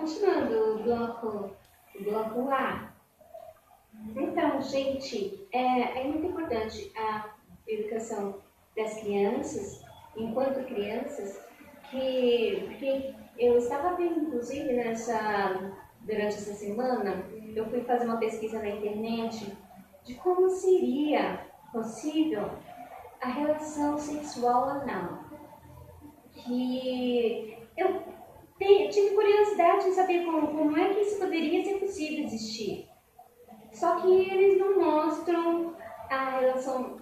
continuando o bloco A. Então, gente, é muito importante a educação das crianças, enquanto crianças, porque eu estava vendo, inclusive, durante essa semana, eu fui fazer uma pesquisa na internet de como seria possível a relação sexual anal. Que eu tive curiosidade em saber como é que isso poderia ser possível existir. Só que eles não mostram a relação,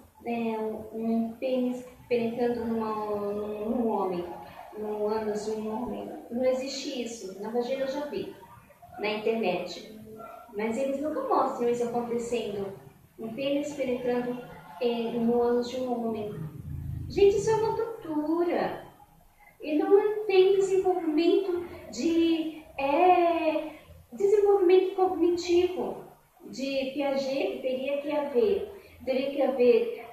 um pênis penetrando num homem, no ânus de um homem. Não existe isso. Na vagina eu já vi, na internet. Mas eles nunca mostram isso acontecendo. Um pênis penetrando no ânus de um homem. Gente, isso é uma tortura. E não tem desenvolvimento desenvolvimento cognitivo de Piaget que teria que haver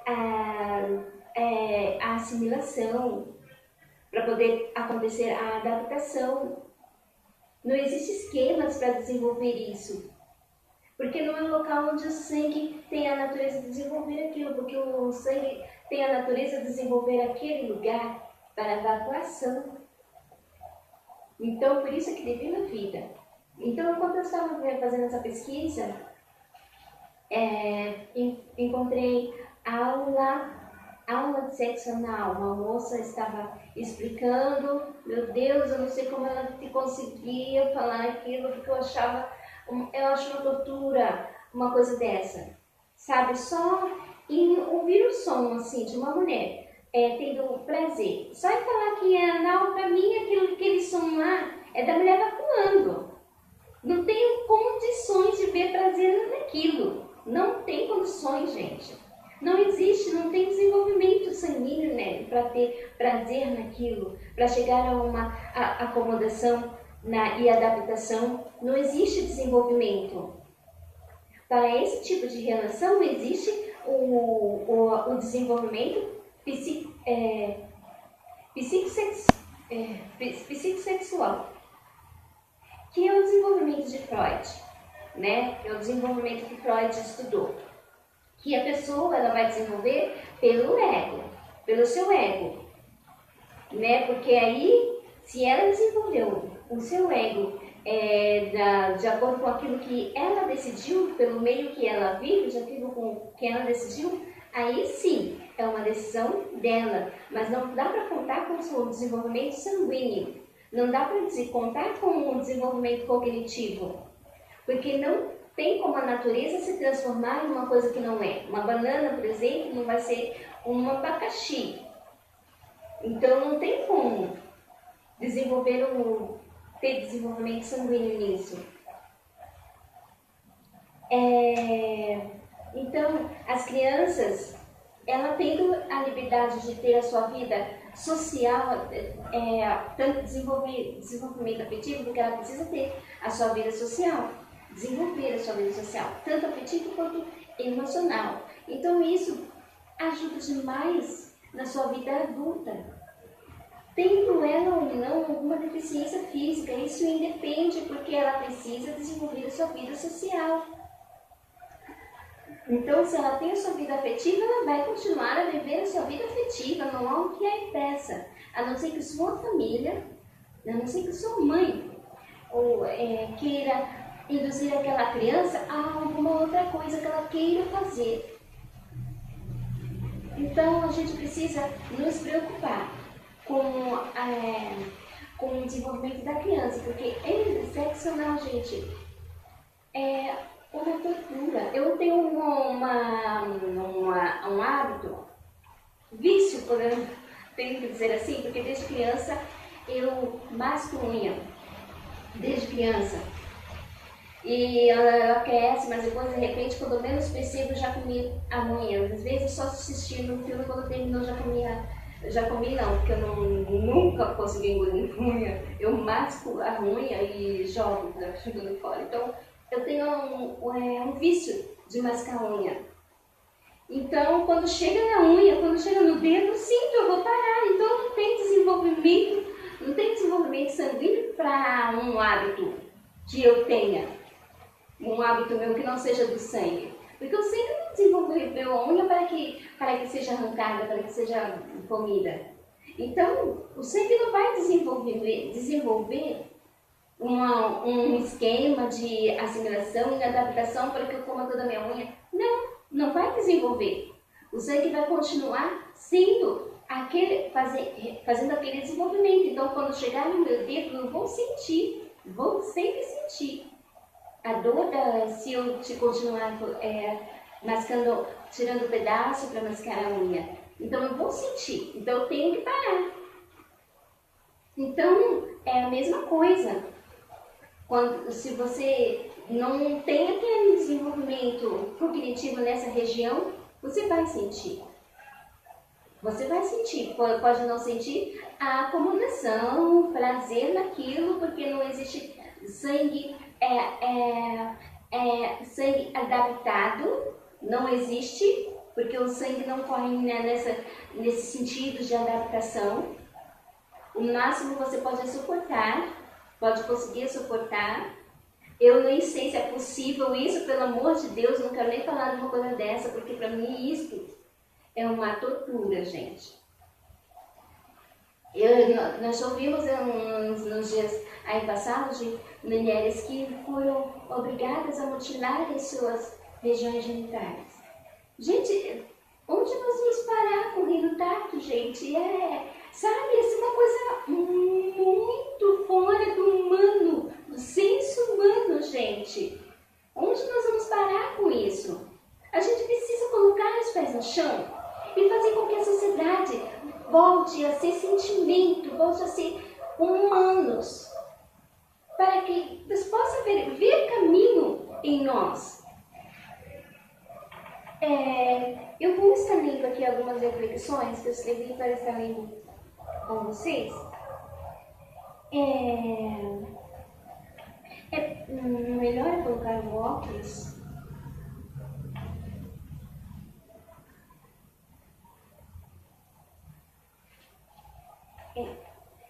a assimilação para poder acontecer a adaptação. Não existem esquemas para desenvolver isso, porque não é um local onde o sangue tem a natureza de desenvolver aquilo, porque o sangue tem a natureza de desenvolver aquele lugar para evacuação. Então, por isso que devia na vida. Então, enquanto eu estava fazendo essa pesquisa, encontrei aula de sexo anal. Uma moça estava explicando, meu Deus, eu não sei como ela conseguia falar aquilo, porque eu acho uma tortura, uma coisa dessa. Sabe, só em ouvir o som, assim, de uma mulher tendo prazer. Só em falar que é anal, pra mim, aquele som lá é da mulher evacuando. Não tenho condições de ver prazer naquilo. Não tem condições, gente. Não existe, não tem desenvolvimento sanguíneo, né, para ter prazer naquilo, para chegar a uma acomodação e adaptação. Não existe desenvolvimento. Para esse tipo de relação, existe o desenvolvimento psicossexual, que é o desenvolvimento de Freud, né? É o desenvolvimento que Freud estudou, que a pessoa ela vai desenvolver pelo seu ego, né? Porque aí, se ela desenvolveu o seu ego de acordo com aquilo que ela decidiu, pelo meio que ela vive, de aquilo com que ela decidiu, aí sim, é uma decisão dela, mas não dá para contar com o seu desenvolvimento sanguíneo, não dá para contar com o desenvolvimento cognitivo, porque não tem como a natureza se transformar em uma coisa que não é. Uma banana, por exemplo, não vai ser um abacaxi. Então não tem como ter desenvolvimento sanguíneo nisso. Então, as crianças, ela tendo a liberdade de ter a sua vida social, tanto desenvolvimento afetivo, porque ela precisa ter a sua vida social, desenvolver a sua vida social, tanto afetivo quanto emocional. Então, isso ajuda demais na sua vida adulta. Tendo ela ou não alguma deficiência física, isso independe, porque ela precisa desenvolver a sua vida social. Então, se ela tem a sua vida afetiva, ela vai continuar a viver a sua vida afetiva, não há o que a impeça. A não ser que sua família, a não ser que sua mãe queira induzir aquela criança a alguma outra coisa que ela queira fazer. Então, a gente precisa nos preocupar com o desenvolvimento da criança, porque sexo anal, gente, é uma tortura. Eu tenho um hábito, vício, tenho que dizer assim, porque desde criança eu masco unha, desde criança. E ela cresce, mas depois, de repente, quando eu menos percebo, já comi a unha. Às vezes só assistindo um filme, quando terminou, já comi não, porque eu nunca consegui engolir unha. Eu masco a unha e jogo, jogando fora. Então, eu tenho um vício de mascar unha. Então, quando chega na unha, quando chega no dedo, eu sinto, eu vou parar. Então, não tem desenvolvimento sanguíneo para um hábito. que eu tenha um hábito meu que não seja do sangue. Porque o sangue não desenvolveu a unha para que seja arrancada, para que seja comida. Então, o sangue não vai desenvolver um esquema de assimilação e adaptação para que eu coma toda a minha unha. Não, não vai desenvolver. O sangue vai continuar sendo fazendo aquele desenvolvimento. Então, quando chegar no meu dedo, eu vou sempre sentir a dor se eu continuar mascando, tirando pedaço para mascar a unha. Então, eu vou sentir. Então, eu tenho que parar. Então, é a mesma coisa. Se você não tem aquele desenvolvimento cognitivo nessa região, você vai sentir. Você vai sentir. Pode não sentir a acomodação, prazer naquilo, porque não existe sangue, sangue adaptado. Não existe, porque o sangue não corre nesse sentido de adaptação. O máximo você pode suportar, pode conseguir suportar. Eu nem sei se é possível isso, pelo amor de Deus, não quero nem falar de uma coisa dessa, porque para mim isso é uma tortura, gente. Nós ouvimos nos dias aí passados de mulheres que foram obrigadas a mutilar as suas regiões genitais. Gente, onde nós vamos parar com o Rio Tato, gente? Sabe, essa é uma coisa muito fora do humano, do senso humano, gente. Onde nós vamos parar com isso? A gente precisa colocar os pés no chão e fazer com que a sociedade volte a ser sentimento, volte a ser humanos, para que Deus possa ver caminho em nós. Eu vou estar lendo aqui algumas reflexões que eu escrevi para estar lendo com vocês. Melhor é colocar o óculos.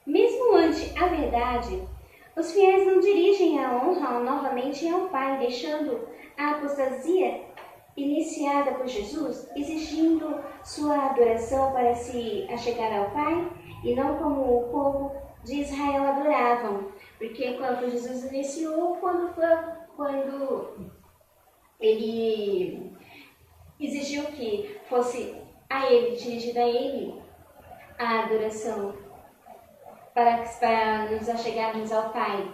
Mesmo ante a verdade, os fiéis não dirigem a honra novamente ao Pai, deixando a apostasia iniciada por Jesus, exigindo sua adoração para se achegar ao Pai, e não como o povo de Israel adoravam. Porque quando Jesus iniciou, quando ele exigiu que fosse dirigida a ele a adoração, para nos achegarmos ao Pai.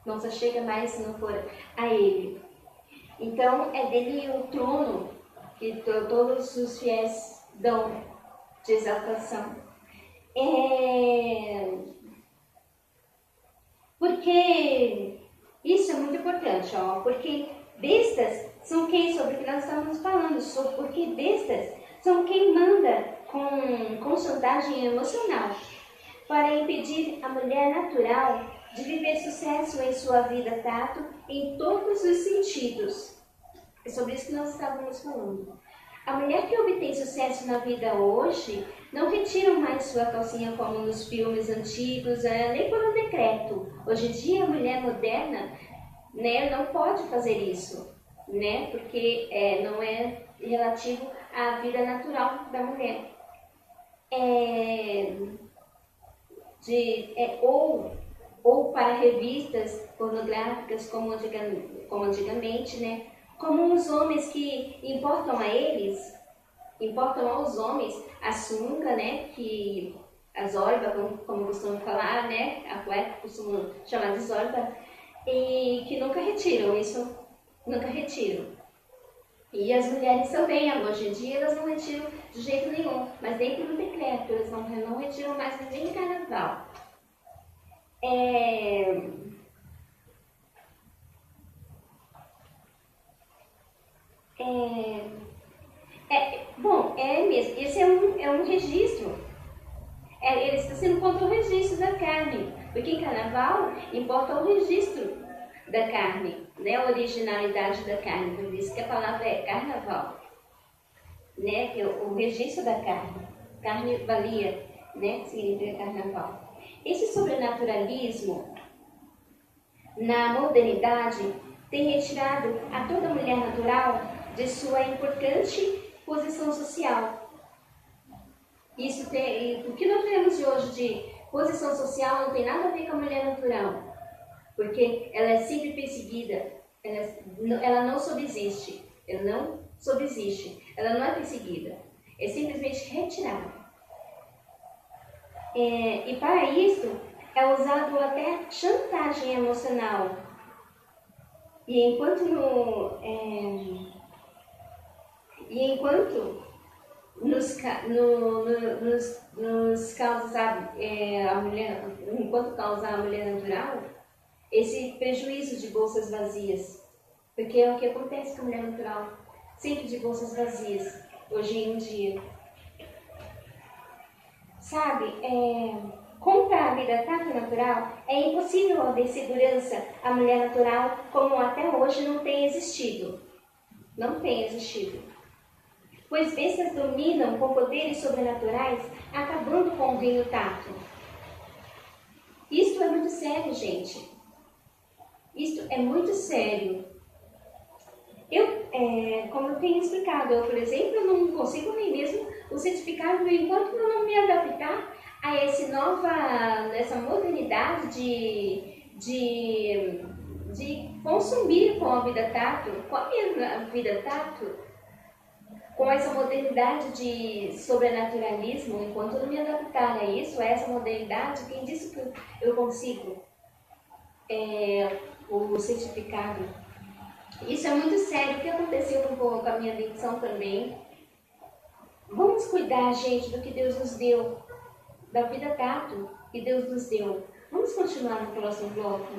Não se achega mais se não for a Ele. Então, é dele o trono que todos os fiéis dão de exaltação. Porque isso é muito importante, porque bestas são quem, sobre o que nós estamos falando, porque bestas são quem manda com chantagem emocional, para impedir a mulher natural de viver sucesso em sua vida tato em todos os sentidos. É sobre isso que nós estávamos falando. A mulher que obtém sucesso na vida hoje não retira mais sua calcinha como nos filmes antigos, nem por um decreto. Hoje em dia a mulher moderna, não pode fazer isso, porque não é relativo à vida natural da mulher. Ou para revistas pornográficas como antigamente, como os homens que importam aos homens a sunga, que a zorba, como costumam falar, a cueca costumam chamar de zorba, e que nunca retiram. E as mulheres também, hoje em dia, elas não retiram de jeito nenhum, mas nem por um decreto, elas não retiram mais nem em carnaval. Mesmo. Esse é um registro. Ele está sendo contra o registro da carne, porque em carnaval importa o registro da carne, a originalidade da carne, por isso que a palavra é carnaval, que é o registro da carne. Carne valia, significa carnaval. Esse sobrenaturalismo na modernidade, tem retirado a toda mulher natural de sua importante posição social. O que nós vemos de hoje de posição social não tem nada a ver com a mulher natural, porque ela é sempre perseguida, ela não subsiste, ela não é perseguida, é simplesmente retirada. E para isso é usado até chantagem emocional. E enquanto nos causa a mulher, enquanto causa a mulher natural, esse prejuízo de bolsas vazias, porque é o que acontece com a mulher natural, sempre de bolsas vazias, hoje em dia. Sabe, contra a vida tátil natural, é impossível haver segurança à mulher natural como até hoje não tem existido. Não tem existido. Pois bestas dominam com poderes sobrenaturais, acabando com o reino tátil. Isto é muito sério, gente. Isto é muito sério. Como eu tenho explicado, por exemplo, eu não consigo nem mesmo o certificado enquanto eu não me adaptar a essa modernidade de consumir com a vida tátil, com a minha vida tátil, com essa modernidade de sobrenaturalismo, enquanto eu não me adaptar a isso, a essa modernidade, quem disse que eu consigo o certificado? Isso é muito sério, o que aconteceu com a minha dicção também. Vamos cuidar, gente, do que Deus nos deu, da vida tátil que Deus nos deu. Vamos continuar no próximo bloco.